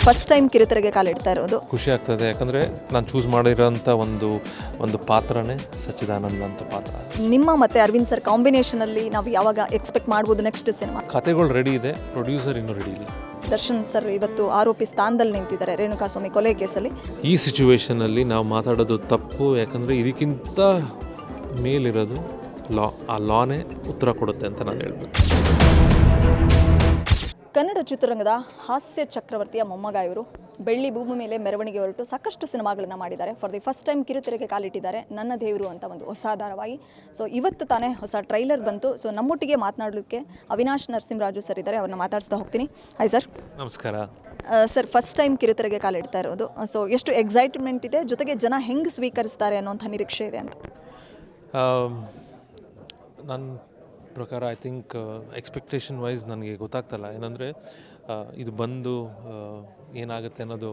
First time ಕಿರುತೆರೆಗೆ ಕಾಲಿಡ್ತಾ ಇರೋದು. ಖುಷಿ ಆಗ್ತದೆ, ಯಾಕಂದರೆ ನಾನು ಚೂಸ್ ಮಾಡಿರೋಂಥ ಒಂದು ಪಾತ್ರನೇ ಸಚ್ಚಿದಾನಂದ ಅಂತ ಪಾತ್ರ. ನಿಮ್ಮ ಮತ್ತು ಅರವಿಂದ್ ಸರ್ ಕಾಂಬಿನೇಷನಲ್ಲಿ ನಾವು ಯಾವಾಗ ಎಕ್ಸ್ಪೆಕ್ಟ್ ಮಾಡ್ಬೋದು ನೆಕ್ಸ್ಟ್ ಸಿನಿಮಾ? ಕತೆಗಳು ರೆಡಿ ಇದೆ, ಪ್ರೊಡ್ಯೂಸರ್ ಇನ್ನೂ ರೆಡಿ ಇಲ್ಲ. ದರ್ಶನ್ ಸರ್ ಇವತ್ತು ಆರೋಪಿ ಸ್ಥಾನದಲ್ಲಿ ನಿಂತಿದ್ದಾರೆ ರೇಣುಕಾಸ್ವಾಮಿ ಕೊಲೆ ಕೇಸಲ್ಲಿ. ಈ ಸಿಚುವೇಷನಲ್ಲಿ ನಾವು ಮಾತಾಡೋದು ತಪ್ಪು, ಯಾಕಂದರೆ ಇದಕ್ಕಿಂತ ಮೇಲಿರೋದು ಲಾ. ಆ ಲಾನೇ ಉತ್ತರ ಕೊಡುತ್ತೆ ಅಂತ ನಾನು ಹೇಳ್ಬೇಕು. ಕನ್ನಡ ಚಿತ್ರರಂಗದ ಹಾಸ್ಯ ಚಕ್ರವರ್ತಿಯ ಮೊಮ್ಮಗ ಇವರು. ಬೆಳ್ಳಿ ಭೂಮಿ ಮೇಲೆ ಮೆರವಣಿಗೆ ಹೊರಟು ಸಾಕಷ್ಟು ಸಿನಿಮಾಗಳನ್ನು ಮಾಡಿದ್ದಾರೆ. ಫಾರ್ ದಿ ಫಸ್ಟ್ ಟೈಮ್ ಕಿರುತೆರೆಗೆ ಕಾಲಿಟ್ಟಿದ್ದಾರೆ ನನ್ನ ದೇವರು ಅಂತ ಒಂದು ಹೊಸ ಧಾರಾವಾಹಿ. ಸೊ ಇವತ್ತು ತಾನೇ ಹೊಸ ಟ್ರೈಲರ್ ಬಂತು. ಸೊ ನಮ್ಮೊಟ್ಟಿಗೆ ಮಾತನಾಡಲಿಕ್ಕೆ ಅವಿನಾಶ್ ನರಸಿಂಹರಾಜು ಸರ್ ಇದ್ದಾರೆ, ಅವ್ರನ್ನ ಮಾತಾಡಿಸ್ತಾ ಹೋಗ್ತೀನಿ. Hi sir. ನಮಸ್ಕಾರ. ಸರ್, ಫಸ್ಟ್ ಟೈಮ್ ಕಿರುತೆರೆಗೆ ಕಾಲಿಡ್ತಾ ಇರೋದು. ಸೊ ಎಷ್ಟು ಎಕ್ಸೈಟ್ಮೆಂಟ್ ಇದೆ, ಜೊತೆಗೆ ಜನ ಹೆಂಗೆ ಸ್ವೀಕರಿಸ್ತಾರೆ ಅನ್ನೋಂಥ ನಿರೀಕ್ಷೆ ಇದೆ ಅಂತ? ನನ್ನ ಪ್ರಕಾರ ಐ ಥಿಂಕ್ ಎಕ್ಸ್ಪೆಕ್ಟೇಷನ್ ವೈಸ್ ನನಗೆ ಗೊತ್ತಾಗ್ತಲ್ಲ. ಏನಂದರೆ ಇದು ಬಂದು ಏನಾಗುತ್ತೆ ಅನ್ನೋದು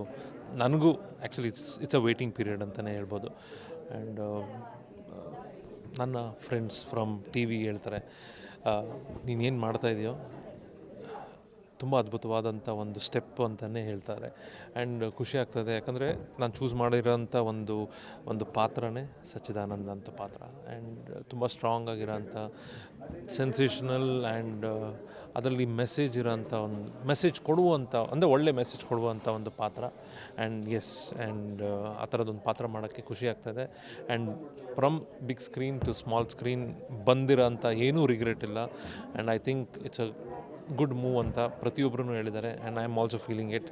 ನನಗೂ actually it's a waiting period ಅಂತಲೇ ಹೇಳ್ಬೋದು. ಆ್ಯಂಡ್ ನನ್ನ ಫ್ರೆಂಡ್ಸ್ ಫ್ರಮ್ ಟಿ ವಿ ಹೇಳ್ತಾರೆ, ನೀನೇನು ಮಾಡ್ತಾಯಿದೆಯೋ ತುಂಬ ಅದ್ಭುತವಾದಂಥ ಒಂದು ಸ್ಟೆಪ್ ಅಂತಲೇ ಹೇಳ್ತಾರೆ. ಆ್ಯಂಡ್ ಖುಷಿ ಆಗ್ತದೆ, ಯಾಕಂದರೆ ನಾನು ಚೂಸ್ ಮಾಡಿರೋಂಥ ಒಂದು ಪಾತ್ರನೇ ಸಚ್ಚಿದಾನಂದ ಅಂತ ಪಾತ್ರ. ಆ್ಯಂಡ್ ತುಂಬ ಸ್ಟ್ರಾಂಗ್ ಆಗಿರೋಂಥ ಸೆನ್ಸೇಷನಲ್ ಆ್ಯಂಡ್ ಅದರಲ್ಲಿ ಮೆಸೇಜ್ ಇರೋಂಥ ಒಂದು ಮೆಸೇಜ್ ಕೊಡುವಂಥ, ಅಂದರೆ ಒಳ್ಳೆ ಮೆಸೇಜ್ ಕೊಡುವಂಥ ಒಂದು ಪಾತ್ರ. ಆ್ಯಂಡ್ ಆ್ಯಂಡ್ ಆ ಥರದೊಂದು ಪಾತ್ರ ಮಾಡೋಕ್ಕೆ ಖುಷಿ ಆಗ್ತದೆ. And from big screen to small screen ಬಂದಿರೋಂಥ ಏನೂ ರಿಗ್ರೆಟ್ ಇಲ್ಲ. And I think it's a good move ಅಂತ ಪ್ರತಿಯೊಬ್ಬರೂ ಹೇಳಿದ್ದಾರೆ. And I am also feeling it.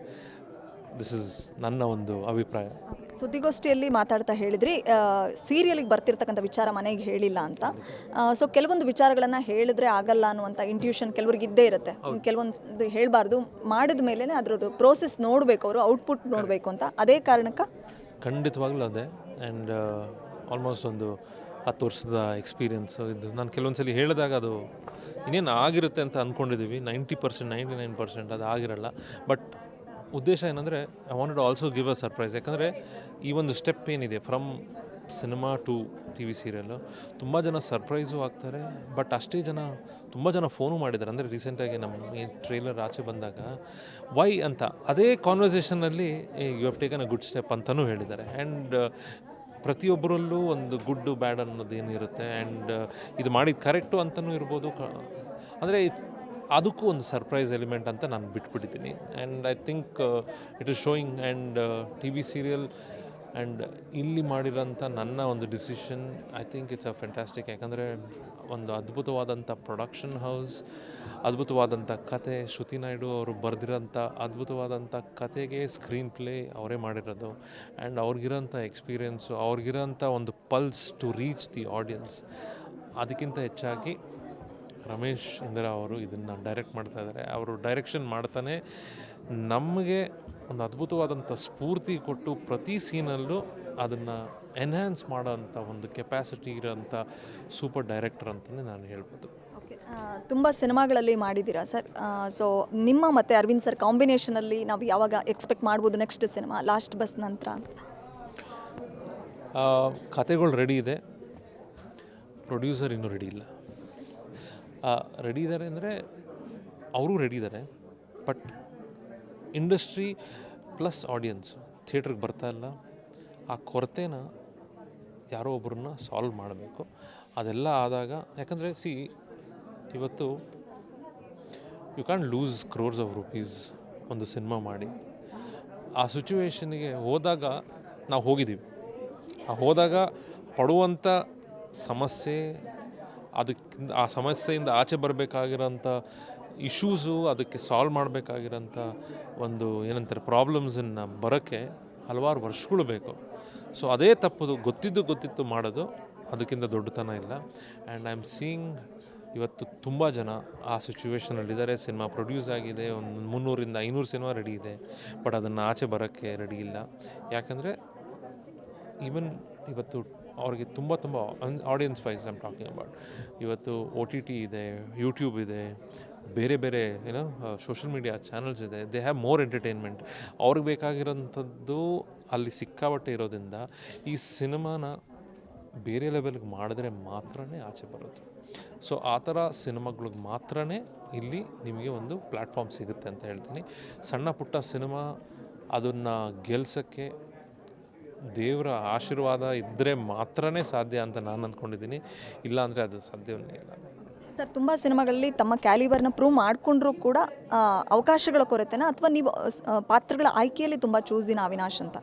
This is ನನ್ನ ಒಂದು ಅಭಿಪ್ರಾಯ. ಸುದ್ದಿಗೋಷ್ಠಿಯಲ್ಲಿ ಮಾತಾಡ್ತಾ ಹೇಳಿದ್ರಿ, ಸೀರಿಯಲಿಗೆ ಬರ್ತಿರ್ತಕ್ಕಂಥ ವಿಚಾರ ಮನೆಗೆ ಹೇಳಿಲ್ಲ ಅಂತ. ಸೊ ಕೆಲವೊಂದು ವಿಚಾರಗಳನ್ನು ಹೇಳಿದ್ರೆ ಆಗಲ್ಲ ಅನ್ನುವಂಥ ಇಂಟ್ಯೂಷನ್ ಕೆಲವ್ರಿಗೆ ಇದ್ದೇ ಇರುತ್ತೆ. ಕೆಲವೊಂದು ಹೇಳಬಾರ್ದು, ಮಾಡಿದ ಮೇಲೆ ಅದರದ್ದು ಪ್ರೋಸೆಸ್ ನೋಡಬೇಕು, ಅವರು ಔಟ್ಪುಟ್ ನೋಡಬೇಕು ಅಂತ. ಅದೇ ಕಾರಣಕ್ಕೆ ಖಂಡಿತವಾಗ್ಲೂ ಅದೇ. ಆ್ಯಂಡ್ ಆಲ್ಮೋಸ್ಟ್ ಒಂದು 10 ವರ್ಷದ ಎಕ್ಸ್ಪೀರಿಯೆನ್ಸು ಇದು. ನಾನು ಕೆಲವೊಂದು ಸಲ ಹೇಳಿದಾಗ ಅದು ಇನ್ನೇನು ಆಗಿರುತ್ತೆ ಅಂತ ಅಂದ್ಕೊಂಡಿದ್ದೀವಿ. 90%, 99% ಅದು ಆಗಿರಲ್ಲ. ಬಟ್ ಉದ್ದೇಶ ಏನಂದರೆ I wanted also give a surprise. ಯಾಕಂದರೆ ಈ ಒಂದು ಸ್ಟೆಪ್ ಏನಿದೆ from cinema to T V serial, ತುಂಬ ಜನ ಸರ್ಪ್ರೈಸು ಆಗ್ತಾರೆ. ಬಟ್ ಅಷ್ಟೇ ತುಂಬ ಜನ ಫೋನು ಮಾಡಿದ್ದಾರೆ. ಅಂದರೆ ರೀಸೆಂಟಾಗಿ ನಮ್ಮ ಈ ಟ್ರೈಲರ್ ಆಚೆ ಬಂದಾಗ ವೈ ಅಂತ ಅದೇ ಕಾನ್ವರ್ಸೇಷನಲ್ಲಿ you have taken a good step ಅಂತಲೂ ಹೇಳಿದ್ದಾರೆ. ಆ್ಯಂಡ್ ಪ್ರತಿಯೊಬ್ಬರಲ್ಲೂ ಒಂದು ಗುಡ್ಡು ಬ್ಯಾಡ್ ಅನ್ನೋದೇನಿರುತ್ತೆ. ಆ್ಯಂಡ್ ಇದು ಮಾಡಿದ ಕರೆಕ್ಟು ಅಂತಲೂ ಇರ್ಬೋದು. ಅಂದರೆ ಅದಕ್ಕೂ ಒಂದು ಸರ್ಪ್ರೈಸ್ ಎಲಿಮೆಂಟ್ ಅಂತ ನಾನು ಬಿಟ್ಬಿಟ್ಟಿದ್ದೀನಿ. And I think it is showing. And T V serial and ಇಲ್ಲಿ ಮಾಡಿರೋಂಥ ನನ್ನ ಒಂದು decision I think it's a fantastic. ಯಾಕಂದರೆ ಒಂದು ಅದ್ಭುತವಾದಂಥ ಪ್ರೊಡಕ್ಷನ್ ಹೌಸ್, ಅದ್ಭುತವಾದಂಥ ಕತೆ, ಶ್ರುತಿ ನಾಯ್ಡು ಅವರು ಬರೆದಿರೋಂಥ ಅದ್ಭುತವಾದಂಥ ಕತೆಗೆ ಸ್ಕ್ರೀನ್ ಪ್ಲೇ ಅವರೇ ಮಾಡಿರೋದು. ಆ್ಯಂಡ್ ಅವ್ರಿಗಿರೋಂಥ ಎಕ್ಸ್ಪೀರಿಯೆನ್ಸು, ಅವ್ರಿಗಿರೋಂಥ ಒಂದು pulse to reach the audience. ಅದಕ್ಕಿಂತ ಹೆಚ್ಚಾಗಿ ರಮೇಶ್ ಇಂದಿರಾ ಅವರು ಇದನ್ನು ಡೈರೆಕ್ಟ್ ಮಾಡ್ತಾಯಿದ್ದಾರೆ. ಅವರು ಡೈರೆಕ್ಷನ್ ಮಾಡ್ತಾನೆ ನಮಗೆ ಒಂದು ಅದ್ಭುತವಾದಂಥ ಸ್ಫೂರ್ತಿ ಕೊಟ್ಟು ಪ್ರತಿ ಸೀನಲ್ಲೂ ಅದನ್ನು ಎನ್ಹ್ಯಾನ್ಸ್ ಮಾಡೋಂಥ ಒಂದು ಕೆಪಾಸಿಟಿ ಇರೋಂಥ ಸೂಪರ್ ಡೈರೆಕ್ಟರ್ ಅಂತಲೇ ನಾನು ಹೇಳ್ಬೋದು. ಓಕೆ, ತುಂಬ ಸಿನಿಮಾಗಳಲ್ಲಿ ಮಾಡಿದ್ದೀರಾ ಸರ್. ಸೊ ನಿಮ್ಮ ಮತ್ತು ಅರವಿಂದ್ ಸರ್ ಕಾಂಬಿನೇಷನಲ್ಲಿ ನಾವು ಯಾವಾಗ ಎಕ್ಸ್ಪೆಕ್ಟ್ ಮಾಡ್ಬೋದು ನೆಕ್ಸ್ಟ್ ಸಿನಿಮಾ ಲಾಸ್ಟ್ ಬಸ್ ನಂತರ ಅಂತ? ಕತೆಗಳು ರೆಡಿ ಇದೆ, ಪ್ರೊಡ್ಯೂಸರ್ ಇನ್ನೂ ರೆಡಿ ಇಲ್ಲ. ರೆಡಿ ಇದ್ದಾರೆ ಅಂದರೆ ಅವರೂ ರೆಡಿ ಇದ್ದಾರೆ. ಬಟ್ ಇಂಡಸ್ಟ್ರಿ ಪ್ಲಸ್ ಆಡಿಯನ್ಸ್ ಥಿಯೇಟ್ರಿಗೆ ಬರ್ತಾ ಇಲ್ಲ. ಆ ಕೊರತೆನ ಯಾರೋ ಒಬ್ಬರನ್ನ ಸಾಲ್ವ್ ಮಾಡಬೇಕು. ಅದೆಲ್ಲ ಆದಾಗ, ಯಾಕಂದರೆ ಇವತ್ತು you can lose crores of rupees ಒಂದು ಸಿನಿಮಾ ಮಾಡಿ. ಆ ಸಿಚುವೇಶನ್ಗೆ ಹೋದಾಗ ನಾವು ಹೋಗಿದ್ದೀವಿ. ಹೋದಾಗ ಪಡುವಂಥ ಸಮಸ್ಯೆ, ಆ ಸಮಸ್ಯೆಯಿಂದ ಆಚೆ ಬರಬೇಕಾಗಿರೋಂಥ ಇಶ್ಯೂಸು, ಅದಕ್ಕೆ ಸಾಲ್ವ್ ಮಾಡಬೇಕಾಗಿರೋಂಥ ಒಂದು ಏನಂತಾರೆ ಪ್ರಾಬ್ಲಮ್ಸನ್ನು ಬರೋಕ್ಕೆ ಹಲವಾರು ವರ್ಷಗಳು ಬೇಕು. ಸೊ ಅದೇ ತಪ್ಪದು, ಗೊತ್ತಿತ್ತು ಮಾಡೋದು, ಅದಕ್ಕಿಂತ ದೊಡ್ಡತನ ಇಲ್ಲ. ಆ್ಯಂಡ್ ಐ ಆಮ್ ಸೀಯಿಂಗ್ ಇವತ್ತು ತುಂಬ ಜನ ಆ ಸಿಚುವೇಷನಲ್ಲಿದ್ದಾರೆ. ಸಿನಿಮಾ ಪ್ರೊಡ್ಯೂಸ್ ಆಗಿದೆ, ಒಂದು 300ರಿಂದ 500 ಸಿನಿಮಾ ರೆಡಿ ಇದೆ. ಬಟ್ ಅದನ್ನು ಆಚೆ ಬರೋಕ್ಕೆ ರೆಡಿ ಇಲ್ಲ. ಯಾಕಂದರೆ ಈವನ್ ಇವತ್ತು ಅವ್ರಿಗೆ ತುಂಬ audience wise I'm talking about. ಇವತ್ತು OTT ಇದೆ, ಯೂಟ್ಯೂಬ್ ಇದೆ, ಬೇರೆ ಸೋಷಿಯಲ್ ಮೀಡಿಯಾ ಚಾನಲ್ಸ್ ಇದೆ. They have more entertainment. ಅವ್ರಿಗೆ ಬೇಕಾಗಿರೋಂಥದ್ದು ಅಲ್ಲಿ ಸಿಕ್ಕಾಬಟ್ಟೆ ಇರೋದ್ರಿಂದ ಈ ಸಿನಿಮಾನ ಬೇರೆ ಲೆವೆಲ್ಗೆ ಮಾಡಿದ್ರೆ ಮಾತ್ರ ಆಚೆ ಬರೋದು. ಸೊ ಆ ಥರ ಸಿನಿಮಾಗಳಿಗೆ ಮಾತ್ರ ಇಲ್ಲಿ ನಿಮಗೆ ಒಂದು ಪ್ಲ್ಯಾಟ್ಫಾರ್ಮ್ ಸಿಗುತ್ತೆ ಅಂತ ಹೇಳ್ತೀನಿ. ಸಣ್ಣ ಪುಟ್ಟ ಸಿನಿಮಾ ಅದನ್ನು ಗೆಲ್ಸೋಕ್ಕೆ ದೇವರ ಆಶೀರ್ವಾದ ಇದ್ದರೆ ಮಾತ್ರನೇ ಸಾಧ್ಯ ಅಂತ ನಾನು ಅಂದ್ಕೊಂಡಿದ್ದೀನಿ. ಇಲ್ಲಾಂದರೆ ಅದು ಸಾಧ್ಯವೇ ಇಲ್ಲ. ಸರ್, ತುಂಬ ಸಿನಿಮಾಗಳಲ್ಲಿ ತಮ್ಮ ಕ್ಯಾಲಿಬರ್ನ ಪ್ರೂವ್ ಮಾಡಿಕೊಂಡ್ರೂ ಕೂಡ ಅವಕಾಶಗಳ ಕೊರತೆನಾ ಅಥವಾ ನೀವು ಪಾತ್ರಗಳ ಆಯ್ಕೆಯಲ್ಲಿ ತುಂಬ ಚೂಸಿನ ಅವಿನಾಶ್ ಅಂತ?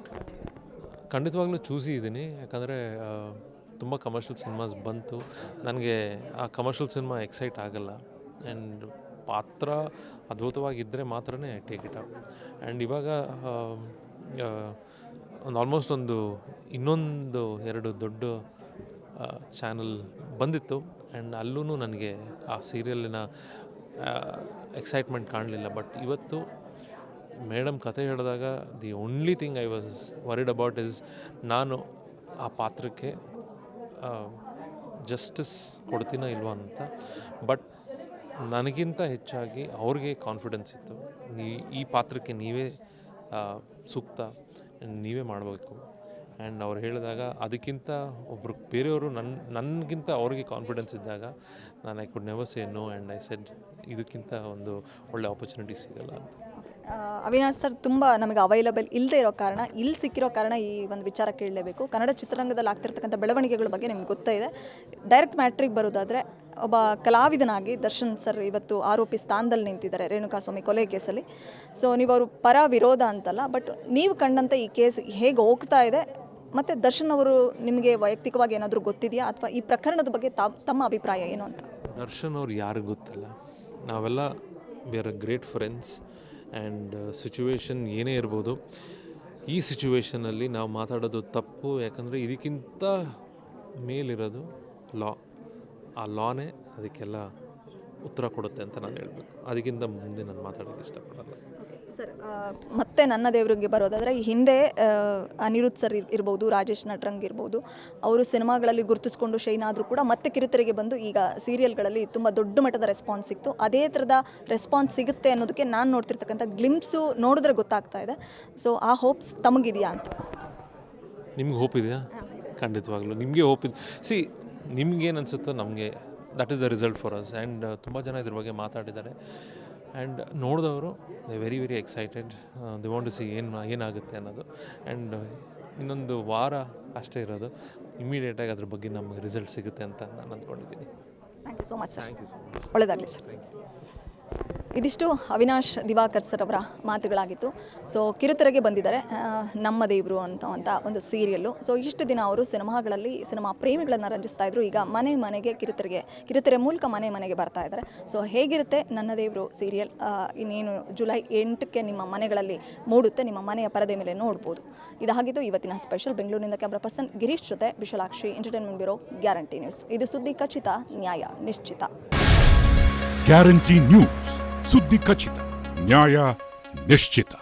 ಖಂಡಿತವಾಗ್ಲೂ ಚೂಸಿ ಇದ್ದೀನಿ. ಯಾಕಂದರೆ ತುಂಬ ಕಮರ್ಷಿಯಲ್ ಸಿನಿಮಾಸ್ ಬಂತು. ನನಗೆ ಆ ಕಮರ್ಷಿಯಲ್ ಸಿನಿಮಾ ಎಕ್ಸೈಟ್ ಆಗಲ್ಲ. ಆ್ಯಂಡ್ ಪಾತ್ರ ಅದ್ಭುತವಾಗಿದ್ದರೆ ಮಾತ್ರನೇ ಟೇಕ್ ಇಟ್ ಅಪ್. ಆ್ಯಂಡ್ ಇವಾಗ ಆಲ್ಮೋಸ್ಟ್ ಇನ್ನೊಂದು 2 ದೊಡ್ಡ ಚಾನಲ್ ಬಂದಿತ್ತು. ಆ್ಯಂಡ್ ಅಲ್ಲೂ ನನಗೆ ಆ ಸೀರಿಯಲಿನ ಎಕ್ಸೈಟ್ಮೆಂಟ್ ಕಾಣಲಿಲ್ಲ. ಬಟ್ ಇವತ್ತು ಮೇಡಮ್ ಕತೆ ಹೇಳಿದಾಗ the only thing I was worried about is ನಾನು ಆ ಪಾತ್ರಕ್ಕೆ ಜಸ್ಟಿಸ್ ಕೊಡ್ತೀನೋ ಇಲ್ವಾ ಅಂತ. ಬಟ್ ನನಗಿಂತ ಹೆಚ್ಚಾಗಿ ಅವ್ರಿಗೆ ಕಾನ್ಫಿಡೆನ್ಸ್ ಇತ್ತು, ಈ ಪಾತ್ರಕ್ಕೆ ನೀವೇ ಸೂಕ್ತ, ನೀವೇ ಮಾಡಬೇಕು. ಆ್ಯಂಡ್ ಅವ್ರು ಹೇಳಿದಾಗ ಅದಕ್ಕಿಂತ ಒಬ್ಬರು ಬೇರೆಯವರು ನನಗಿಂತ ಅವ್ರಿಗೆ ಕಾನ್ಫಿಡೆನ್ಸ್ ಇದ್ದಾಗ ನಾನು I could never say no. And I said ಇದಕ್ಕಿಂತ ಒಂದು ಒಳ್ಳೆ ಆಪರ್ಚುನಿಟಿ ಸಿಗಲ್ಲ ಅಂತ. ಅವಿನಾಶ್ ಸರ್, ತುಂಬ ನಮಗೆ ಅವೈಲಬಲ್ ಇಲ್ಲದೆ ಇರೋ ಕಾರಣ, ಇಲ್ಲಿ ಸಿಕ್ಕಿರೋ ಕಾರಣ ಈ ಒಂದು ವಿಚಾರ ಕೇಳಲೇಬೇಕು. ಕನ್ನಡ ಚಿತ್ರರಂಗದಲ್ಲಿ ಆಗ್ತಿರ್ತಕ್ಕಂಥ ಬೆಳವಣಿಗೆಗಳ ಬಗ್ಗೆ ನಿಮ್ಗೆ ಗೊತ್ತೇ ಇದೆ. ಡೈರೆಕ್ಟ್ ಮ್ಯಾಟ್ರಿಗೆ ಬರೋದಾದರೆ ಒಬ್ಬ ಕಲಾವಿದನಾಗಿ ದರ್ಶನ್ ಸರ್ ಇವತ್ತು ಆರೋಪಿ ಸ್ಥಾನದಲ್ಲಿ ನಿಂತಿದ್ದಾರೆ ರೇಣುಕಾಸ್ವಾಮಿ ಕೊಲೆ ಕೇಸಲ್ಲಿ. ಸೊ ನೀವು ಅವರು ಪರ ವಿರೋಧ ಅಂತಲ್ಲ, ಬಟ್ ನೀವು ಕಂಡಂಥ ಈ ಕೇಸ್ ಹೇಗೆ ಹೋಗ್ತಾ ಇದೆ ಮತ್ತು ದರ್ಶನ್ ಅವರು ನಿಮಗೆ ವೈಯಕ್ತಿಕವಾಗಿ ಏನಾದರೂ ಗೊತ್ತಿದೆಯಾ ಅಥವಾ ಈ ಪ್ರಕರಣದ ಬಗ್ಗೆ ತಮ್ಮ ಅಭಿಪ್ರಾಯ ಏನು ಅಂತ? ದರ್ಶನ್ ಅವ್ರು ಯಾರಿಗೂ ಗೊತ್ತಿಲ್ಲ. ನಾವೆಲ್ಲ we are a great friends. And situation ಏನೇ ಇರ್ಬೋದು, ಈ ಸಿಚುವೇಷನಲ್ಲಿ ನಾವು ಮಾತಾಡೋದು ತಪ್ಪು. ಯಾಕಂದರೆ ಇದಕ್ಕಿಂತ ಮೇಲಿರೋದು ಲಾ. ಆ ಲಾನೇ ಅದಕ್ಕೆಲ್ಲ ಉತ್ತರ ಕೊಡುತ್ತೆ ಅಂತ ನಾನು ಹೇಳಬೇಕು. ಅದಕ್ಕಿಂತ ಮುಂದೆ ನಾನು ಮಾತಾಡೋಕ್ಕೆ ಇಷ್ಟಪಡಲ್ಲ. ಸರ್, ಮತ್ತೆ ನನ್ನ ದೇವರಿಗೆ ಬರೋದಾದರೆ ಈ ಹಿಂದೆ ಅನಿರುದ್ಧ್ ಸರ್ ಇರ್ಬೋದು, ರಾಜೇಶ್ ನಟ್ರಂಗ್ ಇರ್ಬೋದು, ಅವರು ಸಿನಿಮಾಗಳಲ್ಲಿ ಗುರುತಿಸ್ಕೊಂಡು ಶೈನ್ ಆದರೂ ಕೂಡ ಮತ್ತೆ ಕಿರುತೆರೆಗೆ ಬಂದು ಈಗ ಸೀರಿಯಲ್ಗಳಲ್ಲಿ ತುಂಬ ದೊಡ್ಡ ಮಟ್ಟದ ರೆಸ್ಪಾನ್ಸ್ ಸಿಕ್ತು. ಅದೇ ಥರದ ರೆಸ್ಪಾನ್ಸ್ ಸಿಗುತ್ತೆ ಅನ್ನೋದಕ್ಕೆ ನಾನು ನೋಡ್ತಿರ್ತಕ್ಕಂಥ ಗ್ಲಿಮ್ಸು ನೋಡಿದ್ರೆ ಗೊತ್ತಾಗ್ತಾ ಇದೆ. ಸೊ ಆ ಹೋಪ್ಸ್ ತಮಗಿದೆಯಾ ಅಂತ? ನಿಮ್ಗೆ ಹೋಪ್ ಇದೆಯಾ? ಖಂಡಿತವಾಗ್ಲೂ ನಿಮಗೆ ಹೋಪ್ ಇದೆ. ನಿಮ್ಗೇನು ಅನಿಸುತ್ತೋ ನಮಗೆ that is the result for us. And ತುಂಬ ಜನ ಇದ್ರ ಬಗ್ಗೆ ಮಾತಾಡಿದ್ದಾರೆ. ಆ್ಯಂಡ್ ನೋಡಿದವರು they very excited. They want to see ಏನಾಗುತ್ತೆ ಅನ್ನೋದು. ಆ್ಯಂಡ್ ಇನ್ನೊಂದು ವಾರ ಅಷ್ಟೇ ಇರೋದು. ಇಮಿಡಿಯೇಟಾಗಿ ಅದ್ರ ಬಗ್ಗೆ ನಮಗೆ ರಿಸಲ್ಟ್ ಸಿಗುತ್ತೆ ಅಂತ ನಾನು ಅಂದ್ಕೊಂಡಿದ್ದೀನಿ. Thank you so much sir. Thank you so much. ಒಳ್ಳೆಯದಾಗಲಿ ಸರ್. ಇದಿಷ್ಟು ಅವಿನಾಶ್ ದಿವಾಕರ್ ಸರ್ ಅವರ ಮಾತುಗಳಾಗಿತ್ತು. ಸೊ ಕಿರುತೆರೆಗೆ ಬಂದಿದ್ದಾರೆ ನಮ್ಮ ದೇವರು ಅಂತ ಒಂದು ಸೀರಿಯಲ್ಲು. ಸೊ ಇಷ್ಟು ದಿನ ಅವರು ಸಿನಿಮಾ ಪ್ರೇಮಿಗಳನ್ನು ರಂಜಿಸ್ತಾ ಇದ್ರು. ಈಗ ಮನೆಗೆ ಕಿರುತೆರೆ ಮೂಲಕ ಮನೆಗೆ ಬರ್ತಾ ಇದ್ದಾರೆ. ಸೊ ಹೇಗಿರುತ್ತೆ ನನ್ನ ದೇವರು ಸೀರಿಯಲ್ ಇನ್ನೇನು ಜುಲೈ 8ಕ್ಕೆ ನಿಮ್ಮ ಮನೆಗಳಲ್ಲಿ ಮೂಡುತ್ತೆ, ನಿಮ್ಮ ಮನೆಯ ಪರದೆ ಮೇಲೆ ನೋಡ್ಬೋದು. ಇದಾಗಿದ್ದು ಇವತ್ತಿನ ಸ್ಪೆಷಲ್. ಬೆಂಗಳೂರಿನಿಂದ ಕ್ಯಾಮ್ರಾ ಪರ್ಸನ್ ಗಿರೀಶ್ ಜೊತೆ Vishalakshi, entertainment bureau, guarantee news. ಇದು ಸುದ್ದಿ ಖಚಿತ, ನ್ಯಾಯ ನಿಶ್ಚಿತ. ಗ್ಯಾರಂಟಿ ನ್ಯೂಸ್, ಸುದ್ದಿ ಖಚಿತ, ನ್ಯಾಯ ನಿಶ್ಚಿತ.